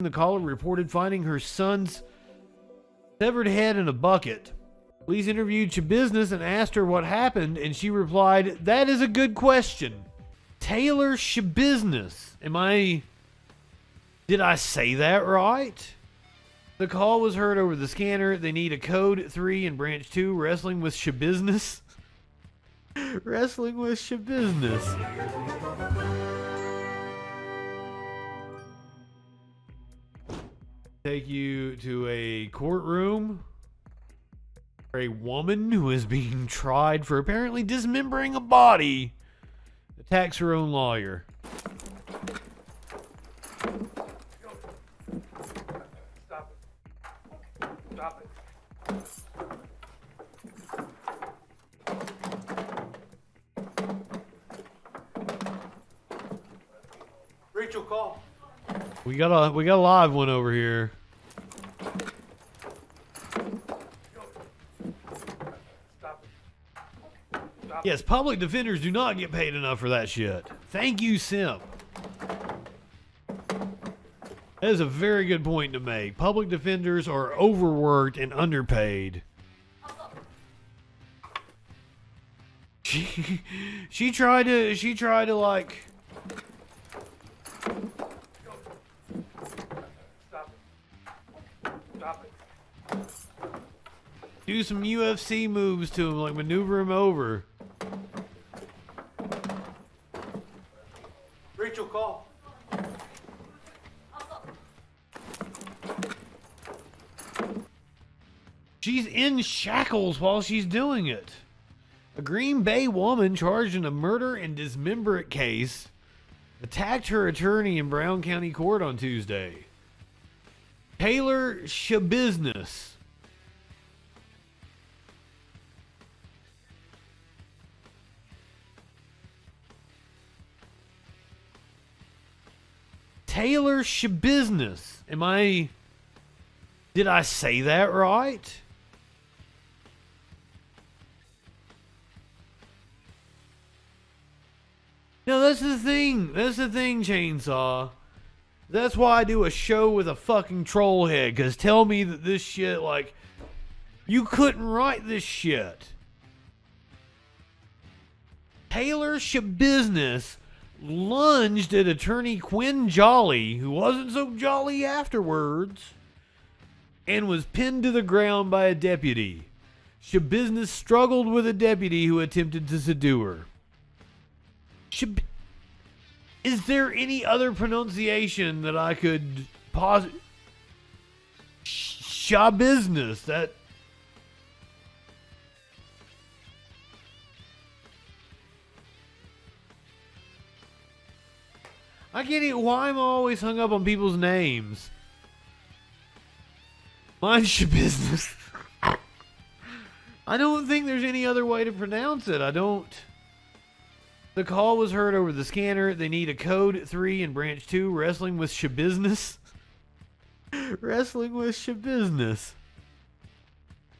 The caller reported finding her son's severed head in a bucket. Police interviewed Schabusiness and asked her what happened, and she replied, "That is a good question." Taylor Schabusiness. Did I say that right? The call was heard over the scanner. They need a code 3 in branch 2. Wrestling with Schabusiness. Wrestling with Schabusiness. Take you to a courtroom where a woman who is being tried for apparently dismembering a body attacks her own lawyer. Stop it. Stop it. Rachel, call. We got a live one over here. Stop it. Yes, public defenders do not get paid enough for that shit. Thank you, Simp. That is a very good point to make. Public defenders are overworked and underpaid. She tried to like Stop it. do some UFC moves to him, like maneuver him over. Rachel, call. She's in shackles while she's doing it. A Green Bay woman charged in a murder and dismemberment case attacked her attorney in Brown County Court on Tuesday. Taylor Schabusiness. Taylor Schabusiness. Did I say that right? No, that's the thing. That's the thing, Chainsaw. That's why I do a show with a fucking troll head. Because tell me that this shit, like, you couldn't write this shit. Taylor Schabusiness lunged at attorney Quinn Jolly, who wasn't so jolly afterwards, and was pinned to the ground by a deputy. Schabusiness struggled with a deputy who attempted to subdue her. Is there any other pronunciation that I could Schabusiness. That I can't even. Why am I always hung up on people's names? Mine's Schabusiness. I don't think there's any other way to pronounce it. I don't. The call was heard over the scanner. They need a code 3 in branch 2. Wrestling with Schabusiness. Wrestling with Schabusiness.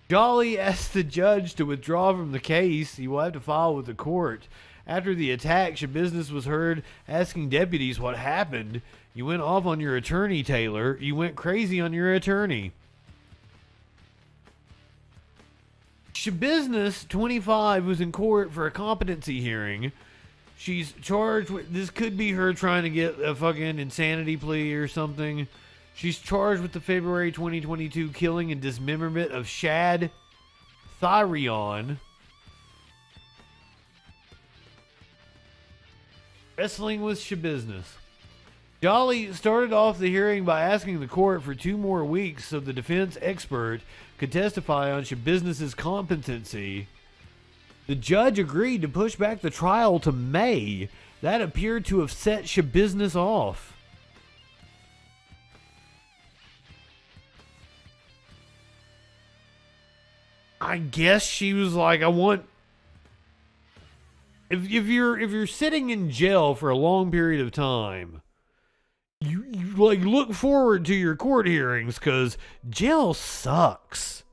Jolly asked the judge to withdraw from the case. He will have to file with the court. After the attack, Schabusiness was heard asking deputies what happened. You went off on your attorney, Taylor. You went crazy on your attorney. Schabusiness, 25, was in court for a competency hearing. She's charged with, this could be her trying to get a fucking insanity plea or something. She's charged with the February 2022 killing and dismemberment of Shad Thur. Wrestling with Schabusiness. Jolly started off the hearing by asking the court for 2 more weeks so the defense expert could testify on Schabusiness's competency. The judge agreed to push back the trial to May. That appeared to have set Schabusiness off. I guess she was like, I want. If you're sitting in jail for a long period of time, you like look forward to your court hearings because jail sucks.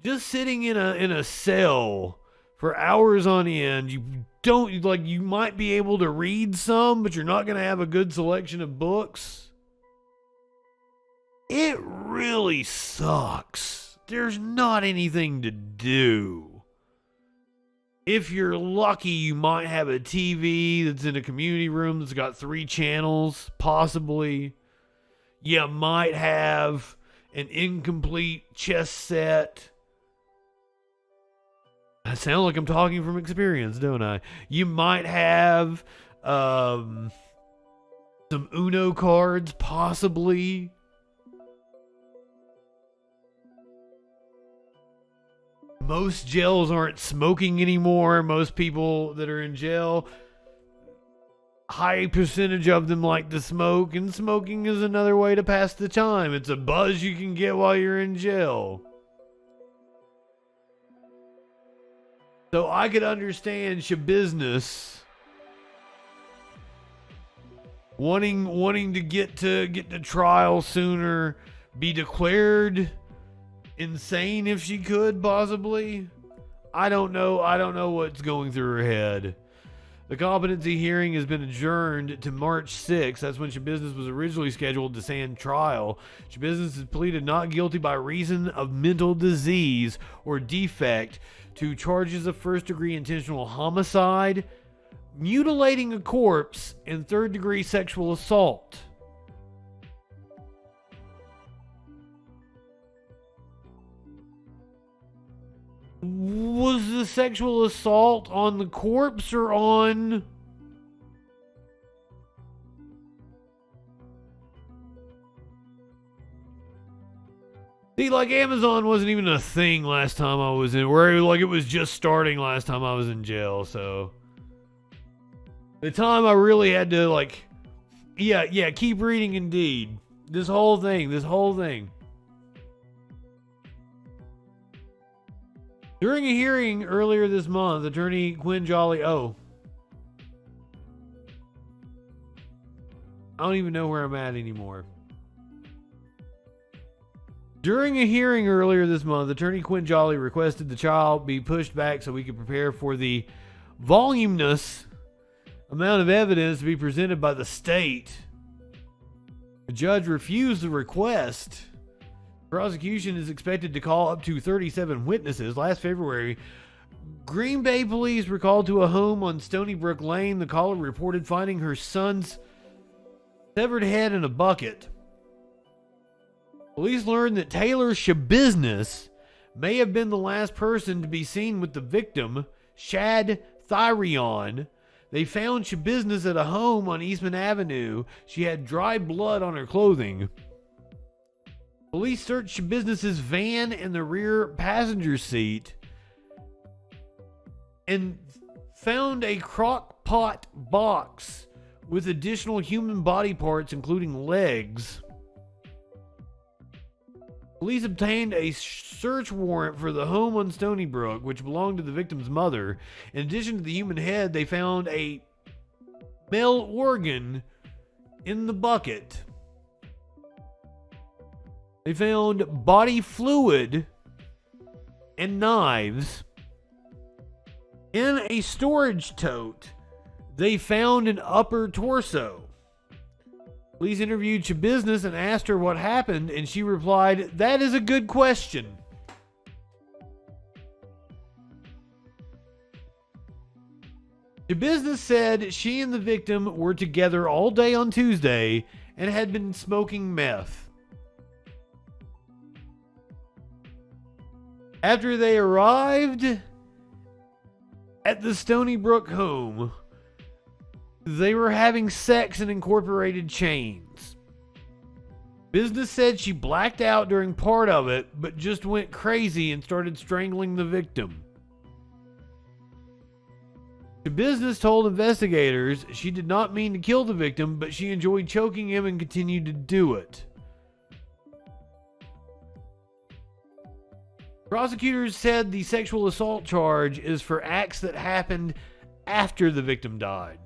Just sitting in a cell for hours on end, you don't like. You might be able to read some, but you're not going to have a good selection of books. really sucks. There's not anything to do. If you're lucky, you might have a TV that's in a community room that's got 3 channels, possibly. You might have an incomplete chess set. I sound like I'm talking from experience, don't I? You might have some Uno cards, possibly. Most jails aren't smoking anymore. Most people that are in jail, high percentage of them like to smoke, and smoking is another way to pass the time. It's a buzz you can get while you're in jail. So I could understand Schabusiness wanting to get to trial sooner, be declared insane if she could, possibly. I don't know what's going through her head. The competency hearing has been adjourned to March 6th. That's when Schabusiness was originally scheduled to stand trial. Schabusiness has pleaded not guilty by reason of mental disease or defect to charges of first-degree intentional homicide, mutilating a corpse, and third-degree sexual assault. Was the sexual assault on the corpse or on... See, like, Amazon wasn't even a thing last time I was in, where like it was just starting last time I was in jail, so... The time I really had to, like... Yeah, keep reading indeed. This whole thing. During a hearing earlier this month, attorney Quinn Jolly... Oh. I don't even know where I'm at anymore. During a hearing earlier this month, attorney Quinn Jolly requested the trial be pushed back so we could prepare for the voluminous amount of evidence to be presented by the state. The judge refused the request. Prosecution is expected to call up to 37 witnesses. Last February, Green Bay police were called to a home on Stony Brook Lane. The caller reported finding her son's severed head in a bucket. Police learned that Taylor Schabusiness may have been the last person to be seen with the victim, Shad Thur. They found Schabusiness at a home on Eastman Avenue. She had dry blood on her clothing. Police searched Schabusiness's van and the rear passenger seat and found a crock pot box with additional human body parts, including legs. Police obtained a search warrant for the home on Stony Brook, which belonged to the victim's mother. In addition to the human head, they found a male organ in the bucket. They found body fluid and knives. In a storage tote, they found an upper torso. Police interviewed Schabusiness and asked her what happened, and she replied, "That is a good question." Schabusiness said she and the victim were together all day on Tuesday and had been smoking meth. After they arrived at the Stony Brook home, they were having sex and incorporated chains. Business said she blacked out during part of it, but just went crazy and started strangling the victim. The business told investigators she did not mean to kill the victim, but she enjoyed choking him and continued to do it. Prosecutors said the sexual assault charge is for acts that happened after the victim died.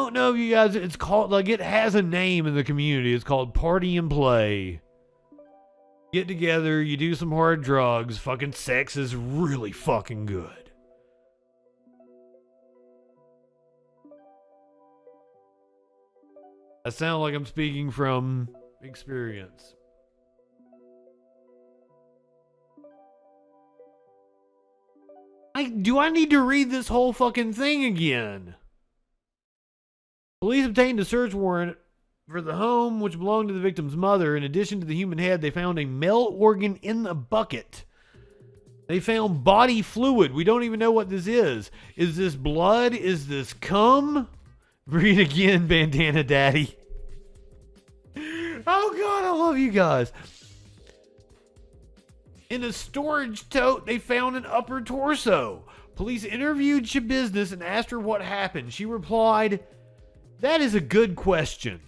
don't know if you guys, it's called, like, it has a name in the community. It's called Party and Play. Get together, you do some hard drugs. Fucking sex is really fucking good. I sound like I'm speaking from experience. Do I need to read this whole fucking thing again? Police obtained a search warrant for the home, which belonged to the victim's mother. In addition to the human head, they found a male organ in the bucket. They found body fluid. We don't even know what this is. Is this blood? Is this cum? Read again, Bandana Daddy. Oh God, I love you guys. In a storage tote, they found an upper torso. Police interviewed Schabusiness and asked her what happened. She replied, "That is a good question."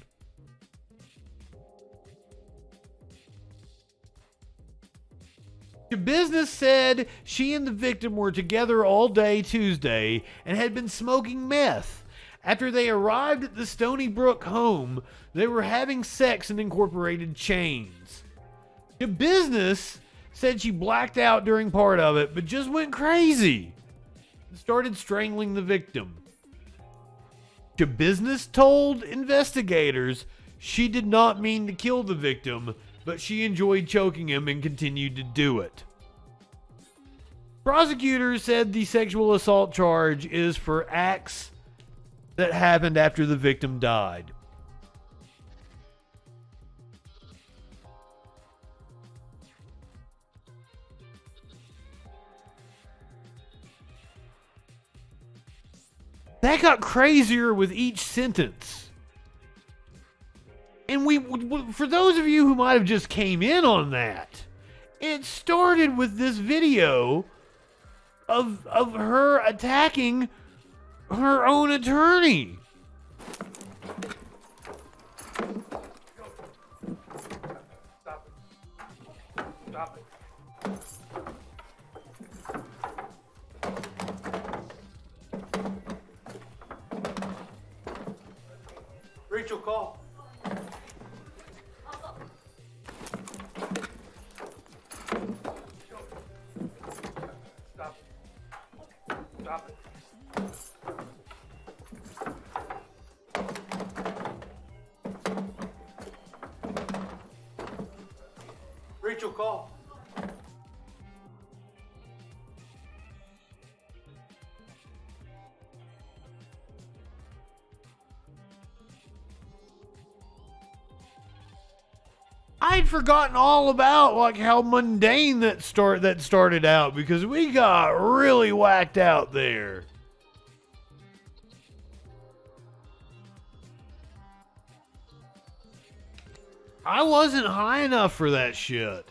Schabusiness said she and the victim were together all day Tuesday and had been smoking meth. After they arrived at the Stony Brook home, they were having sex and incorporated chains. Schabusiness said she blacked out during part of it, but just went crazy and started strangling the victim. Schabusiness told investigators she did not mean to kill the victim, but she enjoyed choking him and continued to do it. Prosecutors said the sexual assault charge is for acts that happened after the victim died. That got crazier with each sentence. And for those of you who might have just came in on that, it started with this video of her attacking her own attorney. Stop it. Stop it. Rachel, call. Stop it. Stop it. Rachel, call. I'd forgotten all about like how mundane that started out, because we got really whacked out there. I wasn't high enough for that shit.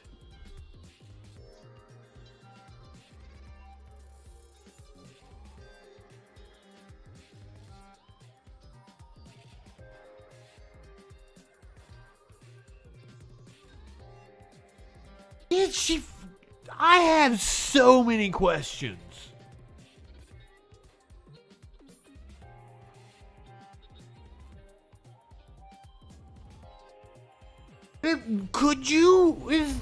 I have so many questions. Could you,